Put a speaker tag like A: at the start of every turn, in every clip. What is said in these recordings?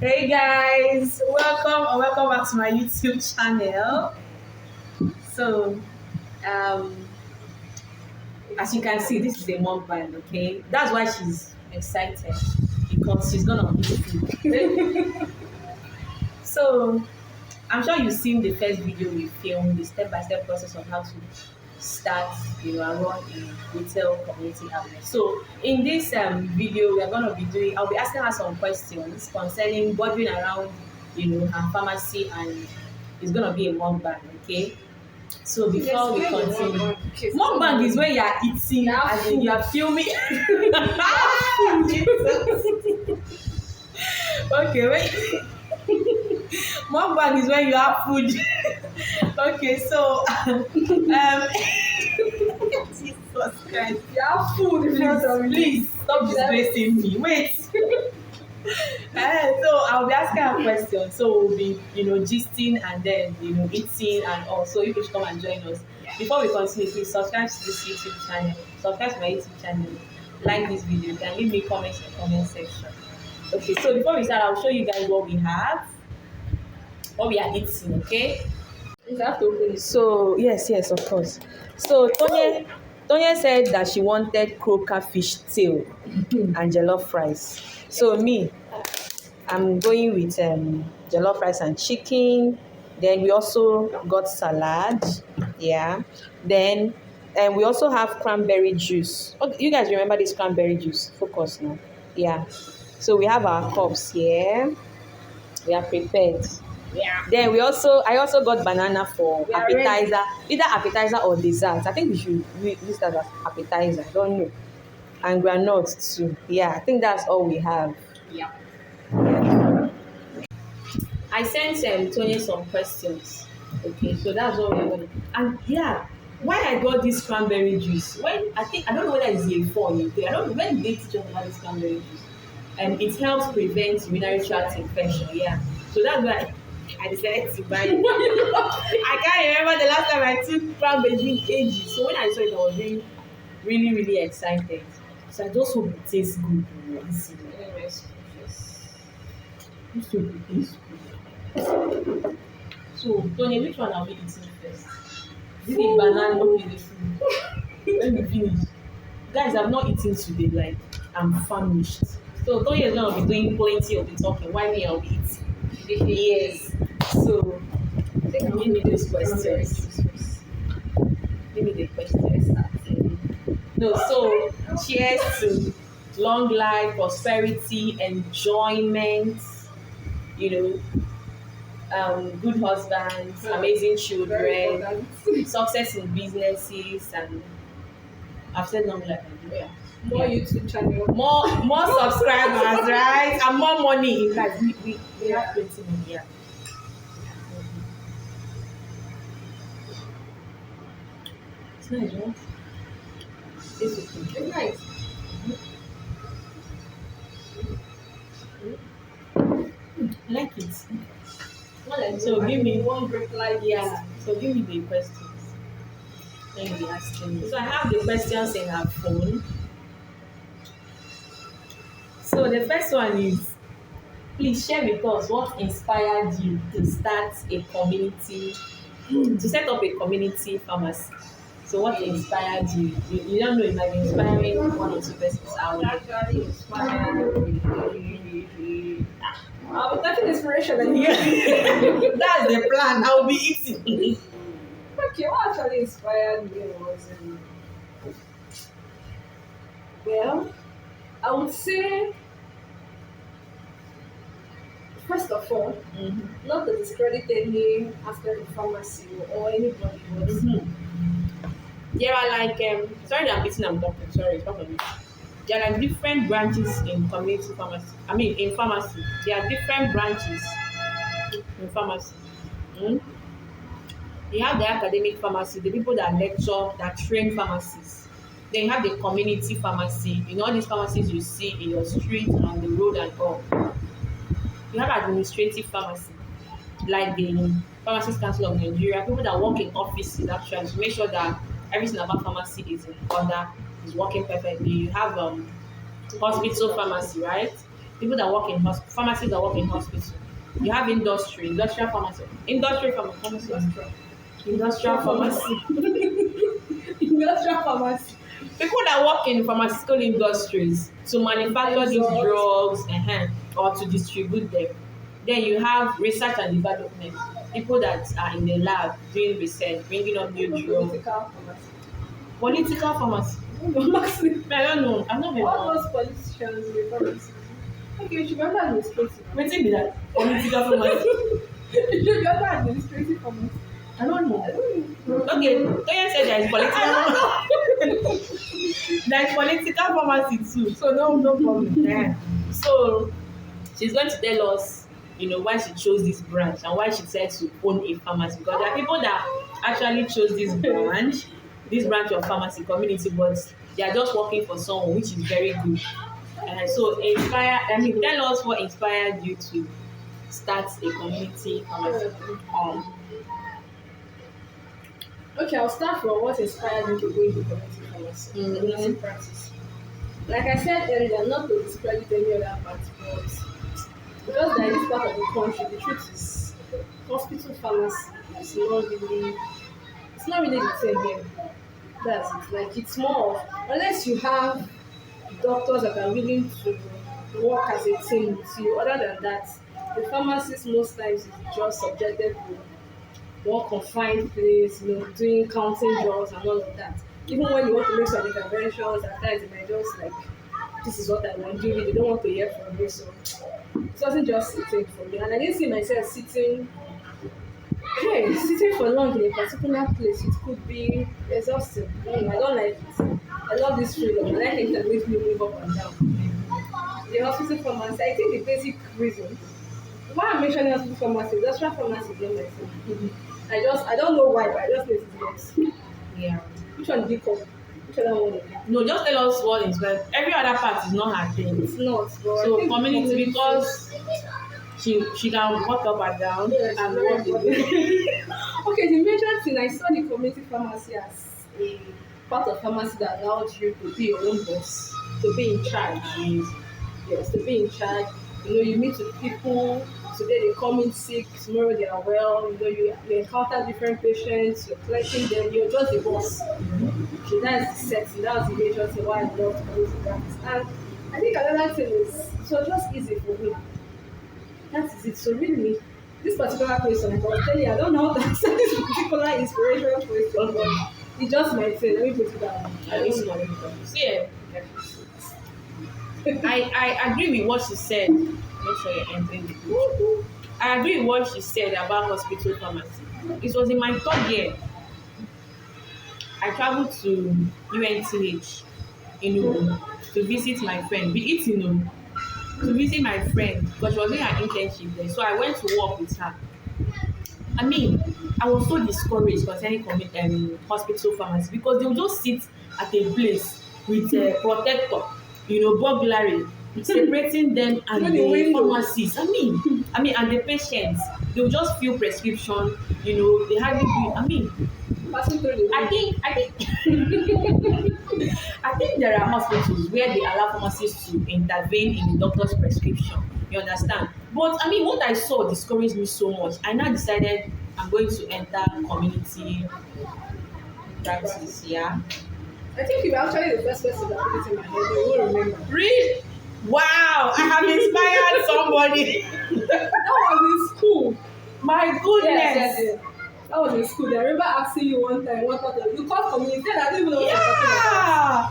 A: Hey guys, welcome back to my YouTube channel. So, as you can see, this is a mukbang, okay? That's why she's excited because she's gonna eat food. So, I'm sure you've seen the first video we filmed, the step-by-step process of how to start, and run a retail community outlet. So in this video, we are going to be I'll be asking her some questions concerning bothering around, her pharmacy, and it's going to be a mukbang, okay? So before we continue, mukbang is where you are eating, as in you are filming. Okay, wait. Mukbang is when you have food. Okay, so Jesus Christ,
B: You have food in front of me.
A: please stop disgracing me. Wait. So I'll be asking her questions. So we'll be, gisting and then, eating and all. So you should come and join us. Before we continue, please subscribe to this YouTube channel. Subscribe to my YouTube channel. Like this video. You can leave me comments in the comment section. Okay, so before we start, I'll show you guys what we have. What we are eating, okay?
B: You have to open it.
A: So yes, of course. So Tonye said that she wanted croaker fish tail and jollof rice. So me, I'm going with jollof rice and chicken. Then we also got salad. Yeah. Then we also have cranberry juice. Oh, you guys remember this cranberry juice? Focus now. Yeah. So we have our cups here. We are prepared.
B: Yeah.
A: Then I also got banana for
B: We are
A: appetizer, either appetizer or dessert. I think we should use that as appetizer. I don't know. And granules too. Yeah, I think that's all we have.
B: Yeah.
A: I sent Tony some questions. Okay, so that's what we're going to. And yeah, why I got this cranberry juice? I don't know whether it's a 4 or a 3. I don't know when they teach us about this cranberry juice. And it helps prevent urinary tract infection. Yeah. So that's why I decided to buy it. I can't remember the last time I took cranberry juice in ages. So when I saw it, I was really, really, really excited. So I just hope it tastes good. So, Tony, which one are we eating first? This is banana, okay, the food. When we finish. Guys, I'm not eating today, like, I'm famished. So, Tony is going to be doing plenty of the talking. Why me, I'll be eating? Yes. So, give me those questions. Give me the questions. No, so, cheers to long life, prosperity, enjoyment, good husbands, amazing children, success in businesses, and I've said long life.
B: Yeah. More YouTube channel.
A: More subscribers, right? And more money. In fact, we have plenty money here. It's nice, right?
B: It's nice.
A: I like it. So give me
B: one break like
A: Yeah. So give me the questions. Let me be asking you. So I have the questions in her phone. So the first one is, please share with us what inspired you to start a community, to set up a community pharmacy. So what inspired you? You don't know, it might be inspiring one or two persons out there.
B: Actually inspired. I'll be taking inspiration and
A: Yeah. That's the plan. I'll be eating.
B: Okay, what actually inspired me was well, I would say first of all, not to discredit any aspect of pharmacy or anybody, but
A: There are like sorry that I'm eating and talking. Sorry, it's not for me. There are different branches in community pharmacy. I mean, in pharmacy, there are different branches in pharmacy. You have the academic pharmacy, the people that lecture, that train pharmacists. Then you have the community pharmacy. All these pharmacies you see in your street, on the road, and all. You have administrative pharmacy, like the Pharmacist Council of Nigeria, people that work in offices actually to make sure that everything about pharmacy is in order, is working perfectly. You have hospital pharmacy, right? people that work in hospital, pharmacists that work in hospital. You have industrial pharmacy, pharmacy, industrial pharmacy.
B: Industrial pharmacy.
A: People that work in pharmaceutical industries to manufacture these drugs or to distribute them. Then you have research and development. People that are in the lab doing research, bringing up new drugs. Political pharmacy. I don't know. I'm not very
B: All those politicians in the pharmacy. Okay, you should be under administrative.
A: What's it be that? Political pharmacy.
B: You should be under administrative pharmacy.
A: I don't know. Okay, Toye said there is political there is political pharmacy too. So no problem. Yeah. So she's going to tell us, why she chose this branch and why she said to own a pharmacy. Because there are people that actually chose this branch of pharmacy community, but they are just working for someone, which is very good. So tell us what inspired you to start a community pharmacy.
B: Okay, I'll start from what inspired me to go into community pharmacy, community practice. Like I said earlier, not to discredit any other part, but because that in this part of the country, the truth is, hospital pharmacy is not really the same here. That's it. Like it's more of, unless you have doctors that are willing to work as a team with you. Other than that, the pharmacist most times is just subjected to one confined place, doing counting drugs and all of that. Even when you want to make some interventions, at times they might just like, this is what I want to do. They don't want to hear from you, so it wasn't just sitting for me. And I didn't see myself sitting for long in a particular place. It could be exhausting. I don't like it. I love this freedom. I like it that makes me move up and down. The hospital pharmacy, I think the basic reason why I'm mentioning hospital pharmacy, industrial pharmacy is not my thing. I don't know why, but I just need to do.
A: Yeah.
B: Which one did you call? Which other one?
A: No, just tell us what inspired. Every other part is not her thing.
B: It's not.
A: So community, because she can walk up and down and walk
B: Okay, the major thing, I saw the community pharmacy as a part of pharmacy that allowed you to be your own boss, to be in charge. Yes, to be in charge. You meet with people. Today they come in sick, tomorrow they are well. You encounter different patients, you're collecting them, you're just the boss. Okay, that's the setting, that's the major thing why I love community practice. And I think another thing is, so just easy for me. That is it. So really, this particular question, like I was telling you, I don't know how to answer this particular inspirational question, but it's just my thing. Let me put it down.
A: Yeah. I agree with what she said. Make sure you're entering the picture. I agree with what she said about hospital pharmacy. It was in my third year. I traveled to UNTH to visit my friend. To visit my friend because she was doing an internship there. So I went to work with her. I was so discouraged concerning hospital pharmacy because they would just sit at a place with a protector, burglary, separating them and the pharmacists. And the patients, they will just fill prescription. They hardly do. I think there are hospitals where they allow pharmacists to intervene in the doctor's prescription. You understand? But what I saw discouraged me so much. I now decided I'm going to enter community practice. Yeah.
B: I think you were actually the first person that put it in my head. You won't remember.
A: Really? Wow! I have inspired somebody.
B: That was in school.
A: My goodness.
B: Yes. That was in school. I remember asking you one time, what part of you called community? I didn't even know what you were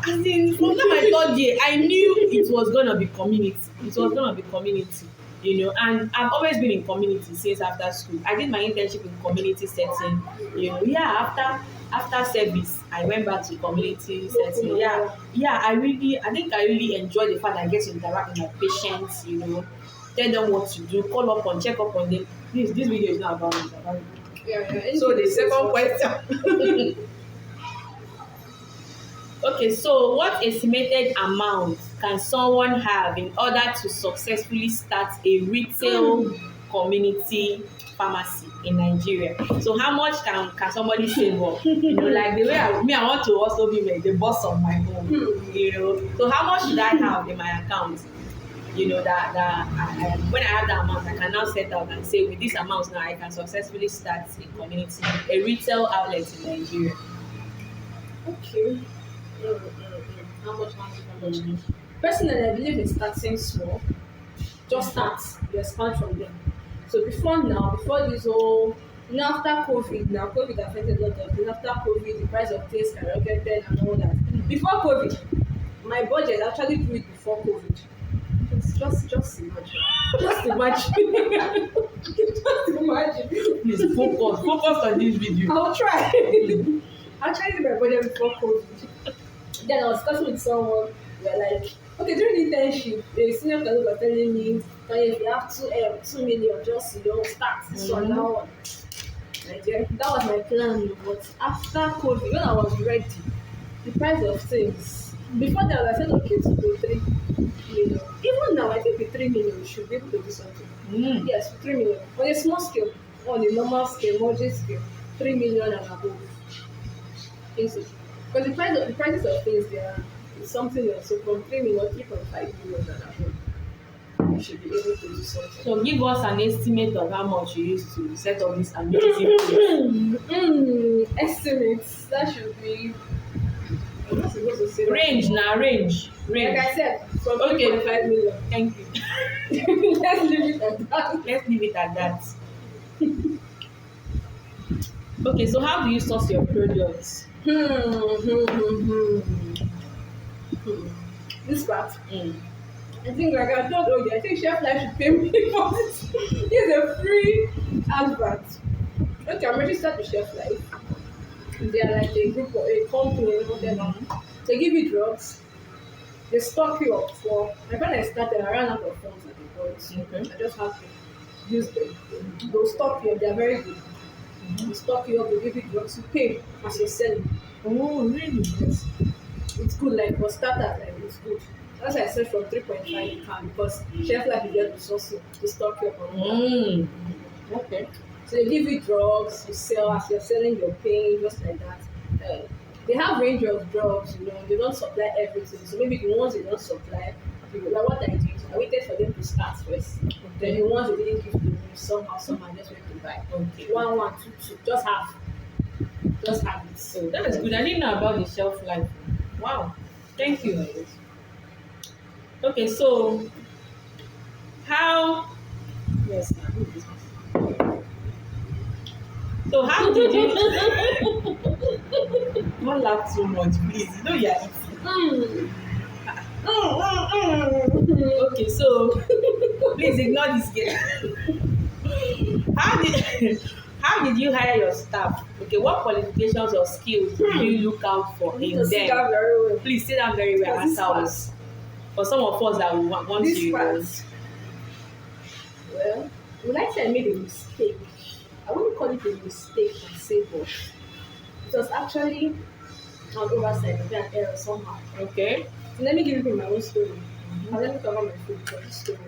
B: talking about.
A: From my third year, I knew it was gonna be community. And I've always been in community since after school. I did my internship in community setting. After service, I went back to community setting. I think I really enjoy the fact that I get to interact with my patients. Tell them what to do, call up on, check up on them. This video is not about me. It's about me.
B: Yeah.
A: So the second question. Okay, so what estimated amount can someone have in order to successfully start a retail community pharmacy in Nigeria? So how much can somebody save up? Like the way I want to also be the boss of my home. So how much should I have in my account? when I have that amount, I can now set out and say, with this amount now, I can successfully start a community, a retail outlet in Nigeria.
B: Okay. How much? How much? Personally, I believe in starting small. Just start, you expand from there. So before this whole, after COVID, now COVID affected a lot of things. After COVID, the price of things skyrocketed and all that. Before COVID, my budget actually grew it before COVID. Just imagine. Just imagine. Just imagine.
A: Please focus on this video.
B: I'll try. Actually, my budget before COVID. Then I was discussing with someone. We're like, okay, during the internship, the senior colleague was telling me, if you have 2 million, just start this one now. Like, that was my plan. But after COVID, when I was ready, the price of things. Before that, I said, okay, to go 3 million. Even now, I think with 3 million, we should be able to do something. Yes, with 3 million. On a small scale, on a normal scale, moderate scale, 3 million and above. Because the prices of things there is something else. So from 3 million, 3.5 million and above, you should be able to do something.
A: So give us an estimate of how much you used to set up this amazing place.
B: Estimates. That should be. I'm not supposed to say
A: range.
B: Like I said, from 3.5 million.
A: Thank you.
B: Let's leave it at that.
A: Okay, so how do you source your products?
B: This part. I think, like I told you, I think Chef Life should pay me for this. Here's a free advert. Okay, I'm registered to Chef Life. They are like a group or a company or whatever. They give you drugs. They stock you up for. Like when I started, I ran out of funds at the point.
A: Okay.
B: I just have to use them. They'll stock you up. They are very good. They stock you up. They give you drugs. You pay as you're selling.
A: Oh, really?
B: Yes. It's good. Like for starters, like it's good. That's why I said from 3.5 you can, because Chef Life you get resources to stock you up on.
A: Okay.
B: So they give you drugs, you sell, as you're selling, you're paying, just like that. They have range of drugs, they don't supply everything. So maybe the ones they don't supply, like what I did, I waited for them to start first. Then the ones they didn't give to me, somehow I just went to buy.
A: Okay.
B: One, two, just have it.
A: So that is good. I didn't know about the shelf life. Wow. Thank you. Okay, so how? Yes. So how did you? Don't laugh too much, please. You know you're eating. Okay, so please ignore this girl. How did you hire your staff? Okay, what qualifications or skills do you look out for in them?
B: Well.
A: Please sit down very well. Answer us. For some of us that we want
B: this
A: to.
B: Well, when I say I made a mistake, I wouldn't call it a mistake per se, but it was actually an oversight, an error somehow.
A: Okay.
B: So let me give you my own story. And let me cover my food for this story.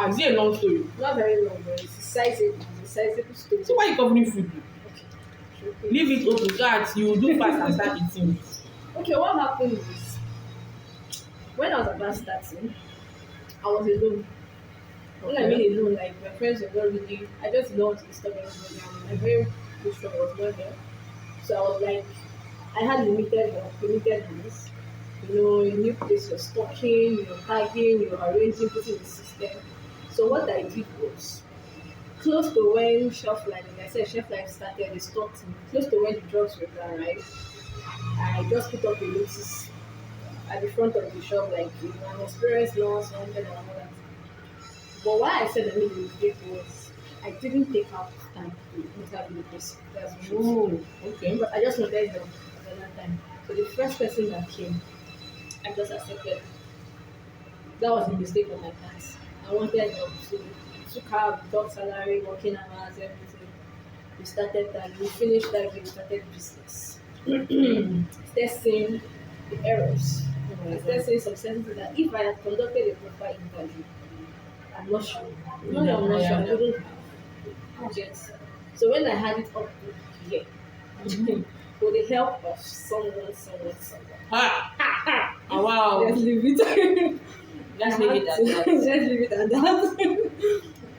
A: Is it a long story?
B: Not very long, but it's a sizable story.
A: So why are you covering food?
B: Okay.
A: Leave it open so that you will do fast and start eating.
B: Okay, what happened is, when I was about starting, I was alone. When I mean alone, like my friends were not really, I just didn't want to disturb everybody. And my very good friend was not there. So I was like, I had limited hands. A new place, you're stocking, you're tagging, you're arranging, putting in the system. So what I did was, close to when Shelf Life, like I said, Chef Life started, they stocked me. Close to when the drugs were to arrive, I just put up a notice at the front of the shop, like, an experienced nurse, and all that. But why I said I made a mistake was, I didn't take out time to interview the person.
A: Okay.
B: But I just wanted help at that time. So the first person that came, I just accepted. That was a mistake on my part. I wanted help. So we took her, we talked salary, working hours, everything. We started that. We finished that. We started business. Testing the errors. Testing some sentences that if I had conducted a proper interview, I'm not sure. No, I'm not sure. I wouldn't have. Yes. So when I had it up to here, with the help of someone.
A: Wow.
B: Let's leave it.
A: Let's leave it at that.
B: Let's leave it at that.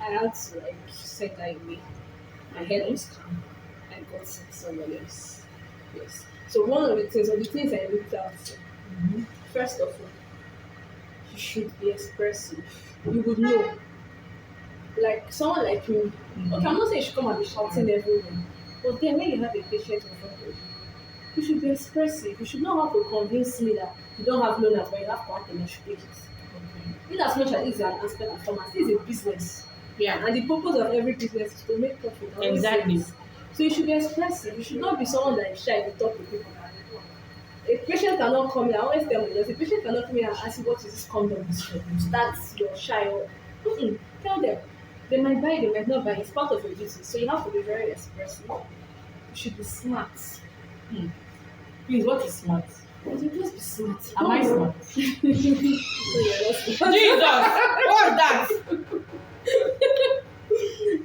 B: I had to like set that away. My head was calm. I got somebody else. Yes. So one of the things, or the things I looked out for, first of all, you should be expressive. You would know. Like someone like me, okay, I'm not saying you should come and be shouting everywhere, but then when you have a patient in front of you, you should be expressive. You should know how to convince me that you don't have loan but you have quite and you should take it. In as much as it's an aspect of pharmacy, it's a business.
A: Yeah.
B: And the purpose of every business is to make profit. I always say
A: Exactly.
B: this. So you should be expressive. You should not be someone that is shy to talk to people. A patient cannot come here. I always tell my nurse, a patient cannot come here and ask you what is this condom for. That's your shy. Or tell them. They might buy, they might not buy. It's part of your duty. So you have to be very expressive. You should be smart.
A: Please, what is smart?
B: You should just be smart.
A: Am I smart?
B: So you're not smart.
A: Jesus! What's that?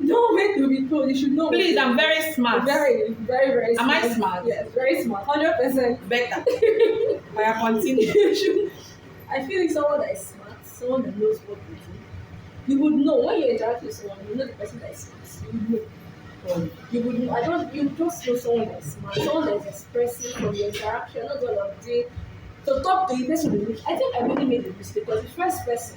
B: No, wait to be told. You should know.
A: Please, I'm very smart.
B: Very, very, very
A: Am
B: smart.
A: I smart?
B: Yes, very smart. 100%.
A: Better. I continue.
B: I feel like someone that is smart, someone that knows what to do. You would know when you interact with someone, you know the person that is smart. You would know. You would know. You just know someone that is smart, someone that is expressive from your interaction, not all of day. To talk to the person with which I think I really made a mistake because the first person,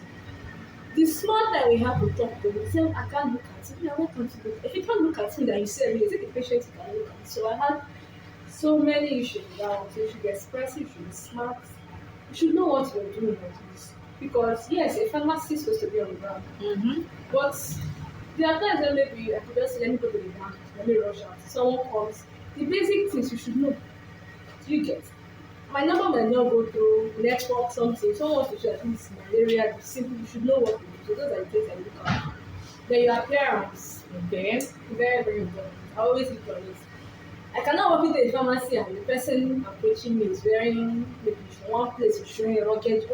B: the smart that we have to talk to, we say, I can't look at you. I want to look. If you can't look at me, then you say, you take the patient you can look at. So I had so many issues with that one. So you should be expressive, you should be smart, you should know what you're doing at least. Because yes, a pharmacy is supposed to be on the ground. But there are times when maybe I could just say, let me go to the bank, let me rush out. Someone comes. The basic things you should know. Do you get? My number might not go through network something. Someone wants to share at least malaria. Simply, you should know what to do. So those are the things I look at. Then your appearance. Okay. Very, very important. I always look on it. I cannot walk into a pharmacy and the person approaching me is wearing maybe one place is showing a rocket.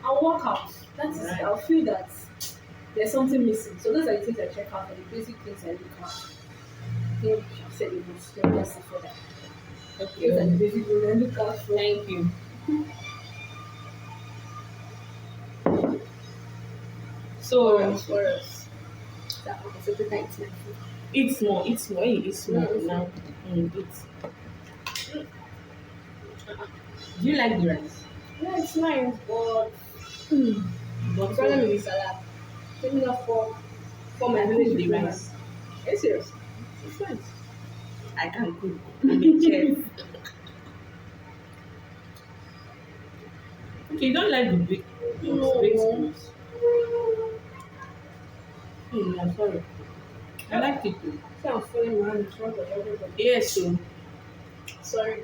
B: I'll walk out. That's right. I'll feel that there's something missing. So those are the things I check out, and the basic things I look at. I think I've said it was just for that. Okay. Those are the basic things I look out for.
A: Thank you. So
B: For us. That was a good night.
A: eat more, eat more now. Eat. Do you like the rice?
B: Yeah, it's nice, but the problem is the salad. Take me enough for my village
A: the rice.
B: Are you serious? It's nice.
A: I can cook. I'm a chef. Okay, you don't like the big spoons? I'm sorry. I like it too.
B: See, I'm falling around in front of everybody.
A: Yes, so
B: Sorry.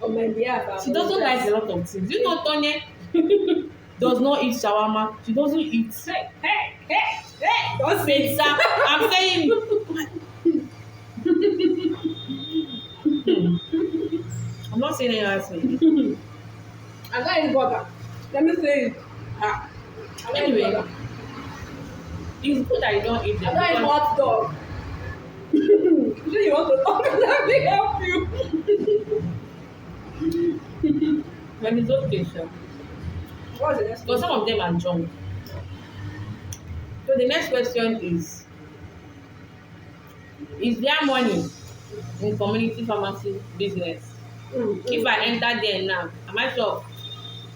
B: On my behalf,
A: she doesn't like a lot of things. You know, Tonye does not eat shawarma. She doesn't eat. Hey! Don't say pizza. I'm saying. I'm not saying anything.
B: I got any burger. Let me say it.
A: Anyway, it's good that you don't eat them.
B: I got any hot dog. You sure you want to talk? Let me help you.
A: When it's okay, sure.
B: What's the next
A: Because some of them are junk. So the next question is there money in community pharmacy business? If I enter there now, am I sure of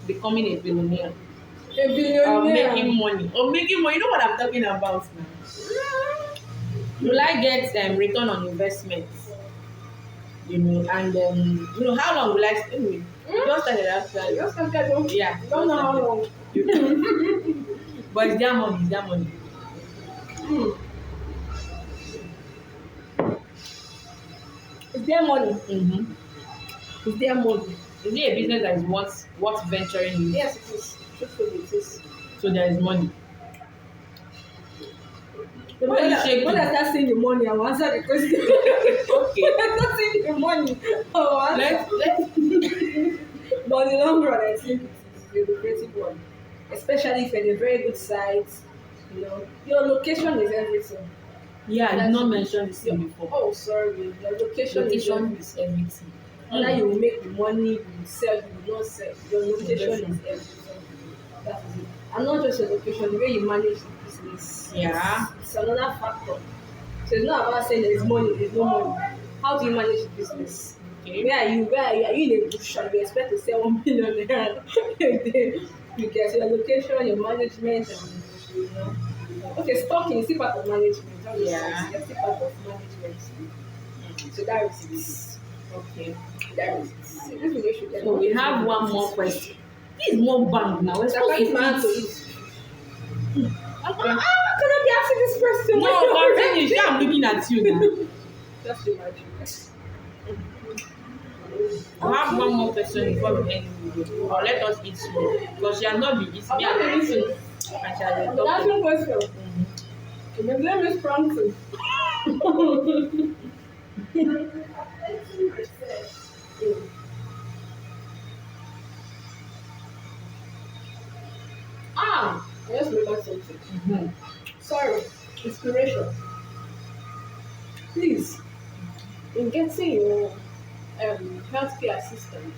A: becoming a billionaire?
B: A billionaire.
A: Or making money. You know what I'm talking about now? Will I get return on investment? You know, and how long will I stay? Just started after.
B: Just started.
A: Yeah.
B: Don't know how long.
A: But it's their money.
B: It's their money. It's their money.
A: Is it a business that is worth venturing in?
B: Yes, it is. Truthfully, it is.
A: So there is money.
B: When I start seeing the money, I will answer the question.
A: Okay.
B: When I start seeing the money, I will answer.
A: Let's
B: But in the long run, I think it's a lucrative one. Especially if you're in a very good site. You know, your location is everything.
A: Yeah, I did not mention this thing before.
B: Oh, sorry. Your location is
A: everything.
B: Whether you make the money, you sell, you will not sell. Your location is everything. That is it. and not just your location, the way you manage the business.
A: Yeah.
B: It's another factor. So it's not about saying there is money, there is no money. How do you manage the business?
A: Okay.
B: Where are you? Where are you? Are you in a bush and you expect to sell 1 million naira? You get your location, your management, and you know. Okay, stocking is still part of management.
A: Yeah.
B: It's still part of management. So that is it.
A: Okay.
B: That is it. So this video should
A: So we have one more question. This is more bang now. We're supposed
B: Can man to
A: to
B: eat? Can I be asking this question?
A: No, but finish. Yeah, I'm looking at you now.
B: Just imagine.
A: We have one more question before we end the video. Or let us eat slow. Because she has not been eating. Me, I'm not eating. And she has been
B: That's
A: talking.
B: one question. The name is Francis. I just remember something. Sorry, inspiration. Please, in getting your healthcare assistant,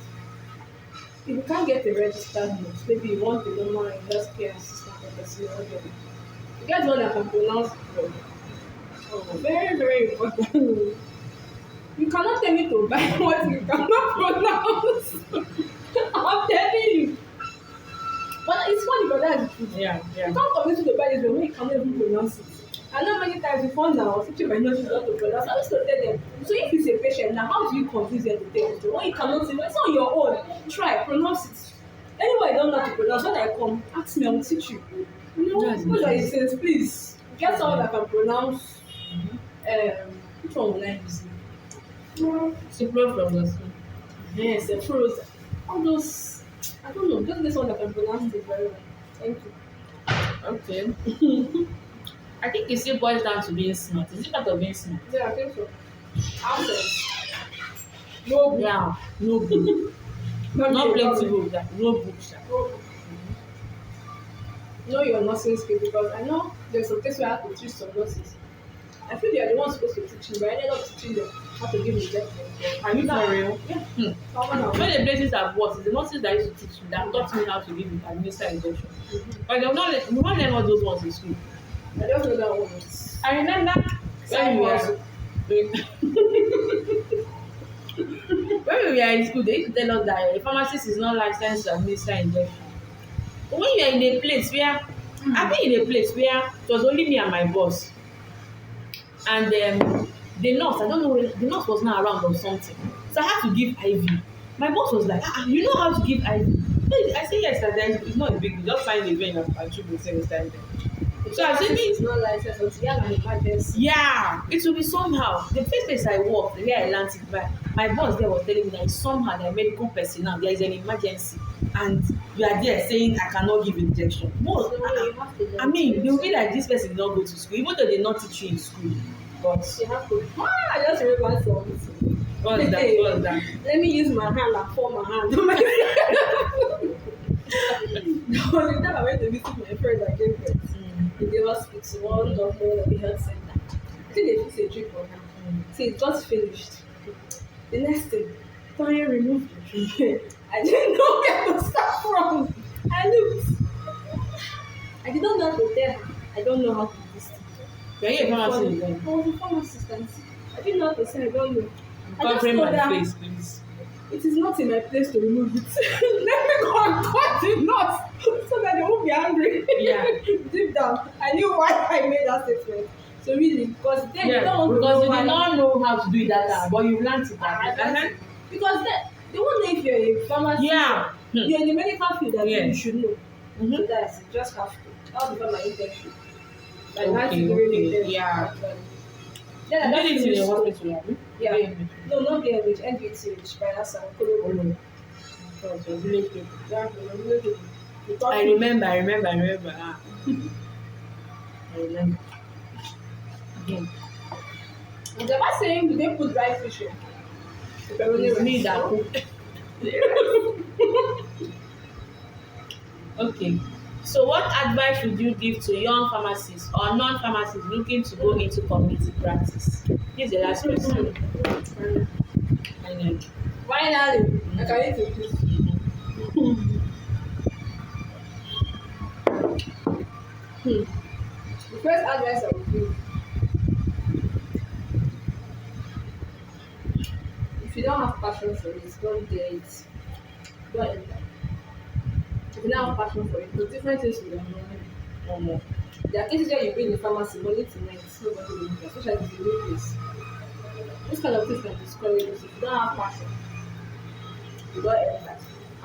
B: if you can't get a registered nurse, maybe you want a normal healthcare assistant or personal care, you get one that can pronounce the word. Very, very important. You cannot tell me to buy what you cannot pronounce. I'm telling you. But it's funny, but that's the truth.
A: Yeah.
B: You can't convince me to buy this when you cannot even pronounce it. I know many times before now, I was teaching my nurses how to pronounce. I used to tell them, so if it's a patient, now how do you convince them to take it? When you cannot say, it's on your own. Try, pronounce it. Anyway, I don't know how to pronounce. When I come, ask me, I will teach you. You know, what I say, please, get someone that can pronounce. Which one will I use?
A: Super from the school.
B: Yes, frozen. All those, I don't know, just this one that can pronounce it very well. Thank you.
A: Okay. I think it still boils down to being smart. Is it part of being smart?
B: Yeah, I think so. Access. No book.
A: Yeah. No book. Not plenty books. No books.
B: Know your nursing skill, because I know there's some cases where I have to teach some nurses. I feel they are the ones supposed to teach you, but I ended up teaching them how to give injections.
A: Are you for real?
B: Yeah.
A: When the places I've worked, it's the nurses that used to teach me that taught me how to give administer injection. But we not learn all those ones in school.
B: I just know that one.
A: I remember when we were in school, they used to tell us that a pharmacist is not licensed to administer injection. But when you are in a place where, I've been in a place where it was only me and my boss, and the nurse, I don't know, the nurse was not around or something, so I had to give IV. My boss was like, you know how to give IV? I said yes, that it's not a big deal, just find a way and should be saying time. So I said,
B: it's not licensed until you have an emergency.
A: Yeah, it will be somehow. The first place I worked, the way I learned it, but my boss there was telling me that somehow the medical personnel, there is an emergency, and you are there saying I cannot give injection. But I mean, they will be like, this person did not go to school, even though they not teach you in school. But
B: you have to. I just remember something.
A: What is that? What is that?
B: Let me use my hand and form my hand. There was a time I went to visit my friend that gave birth. In the hospital, one doctor of the health center. I think they fixed a drip on her. So it got finished. The next thing, Tonye removed the drip. I didn't know where to start from. I looked. I did not know how to tell her. I don't know how to do this.
A: Were you a pharmacist then?
B: I was a pharmacist. I didn't know how to say, I don't know.
A: Covering my face, please.
B: It is not in my place to remove it. Let me go and cut the knot so that they won't be angry.
A: Yeah.
B: Deep down, I knew why I made that statement. So really, because then
A: Yeah,
B: they don't want to
A: because
B: know
A: you
B: why.
A: did not know how to do it that time, but you learned it
B: I
A: that
B: learned it. Because they won't know if you're a pharmacist.
A: Yeah.
B: You're in the medical field that you should know. So that's it. Just have to. That will become my internship.
A: Okay. Yeah.
B: Then I
A: You did it in
B: finished
A: the
B: school.
A: hospital, have you?
B: Yeah. No, not the NH, NGTH, by that side.
A: I remember. I remember. Again.
B: They were saying, do they put dry fish in?
A: It's me that cook. Okay. So what advice would you give to young pharmacists or non-pharmacists looking to go into community practice? This is the last question.
B: Finally, I can eat it. The first advice I would give, if you don't have passion for it, don't get it. Don't enter. If you don't have passion for it, the different things will annoy you or more. There are cases where you be in the pharmacy money tonight, nobody will enter, especially if it's a new place. This kind of things can discourage you. If you don't have passion, you don't enter. I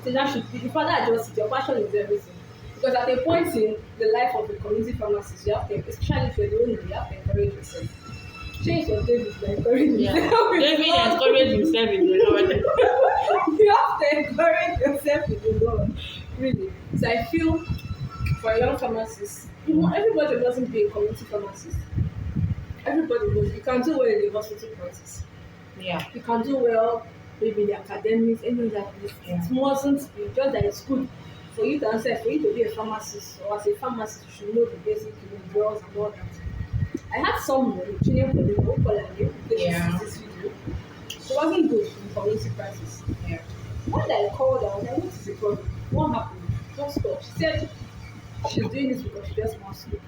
B: think that should be the father adjusts your passion is everything. Because at a point in the life of a community pharmacist, you have to, especially if you're the owner, you have to encourage yourself. Change your David to encourage yourself.
A: David encouraged himself in the Lord.
B: You have to encourage yourself in the Lord. Really. So I feel for a young pharmacist, everybody doesn't be a community pharmacist. Everybody knows you can do well in the hospital practice.
A: Yeah.
B: You can do well maybe in the academics, any of that. It mustn't be just that it's good for you to answer, for you to be a pharmacist, or as a pharmacist, you should know the basic drugs and all that. I had someone, junior colleague, who called her, this video. She wasn't good in community practice.
A: Yeah.
B: One day I called her, I was like, what is the problem? What happened? Just stop. She said she's doing this because she just wants to.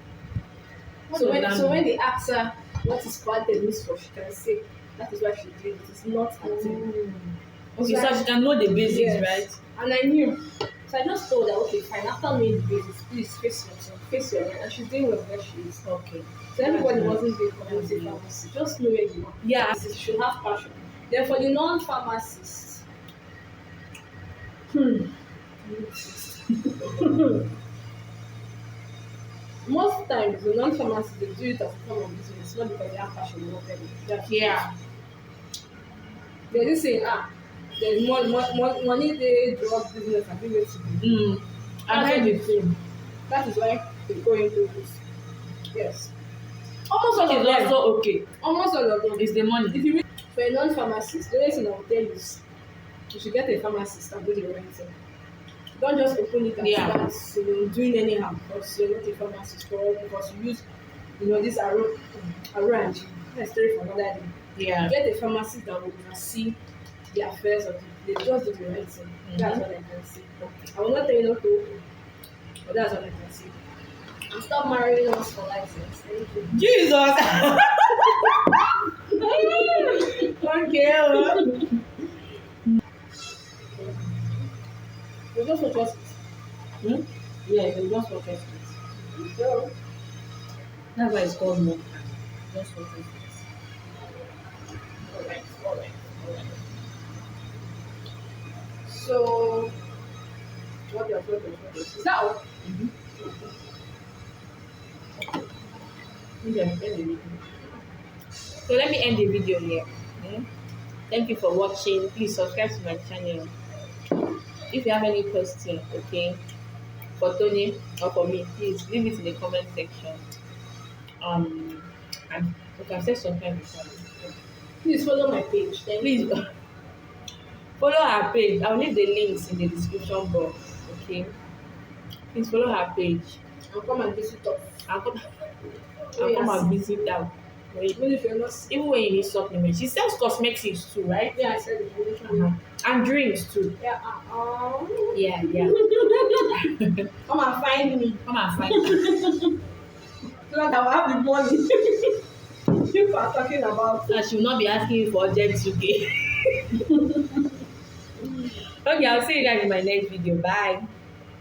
B: So when they ask her what is part of this for, she can say that is why she's doing it. It's not acting.
A: Okay, so she can know the basics, yes. Right?
B: And I knew. So I just told her, okay, fine, after knowing the basics, please face yourself, face your line. And she's doing well where she is.
A: Okay.
B: So everybody wasn't being community pharmacy. Just know where you are.
A: Yeah.
B: You should have passion. Then for the non-pharmacists, most times the non-pharmacists, they do it as a form of business, not because they have passion or whatever.
A: Yeah.
B: They're just saying, there's more money, they drug business and business to do.
A: I heard the thing.
B: That is why they go into this. Yes. Almost all of
A: them.
B: It's
A: also okay.
B: Almost all of them.
A: It's the money.
B: If you for a non-pharmacist, the only thing I will tell you is you should get a pharmacist and do the right thing. Don't just open it and start doing anyhow because you're not a pharmacist or because you use this arrange. That's story for another day.
A: Yeah.
B: Get a pharmacist that will oversee the affairs of the they just do the right thing. That's what I can say. Okay. I will not tell you not to open, but that's what I can say. And stop marrying us for license. Thank you.
A: Jesus! Okay.
B: We just watch us. Yeah, we just watch us. So,
A: that's why it's called mukbang.
B: Just watch us. Alright. So, what is that all?
A: So let me end the video here. Thank you for watching. Please subscribe to my channel. If you have any question, okay, for Tonye or for me, please leave it in the comment section. And you can say sometime before.
B: Please follow my page.
A: Please follow her page. I'll leave the links in the description box. Okay. Please follow her page.
B: I'll come and visit us.
A: I'll come and visit her.
B: Even if you're not,
A: even when you need supplements, she sells cosmetics too, right?
B: Yeah, I said it.
A: And drinks too.
B: Yeah.
A: Yeah.
B: Come and find me. So that I will have the money. People are talking about.
A: And she will not be asking you for urgent 2K. Okay, I'll see you guys in my next video. Bye.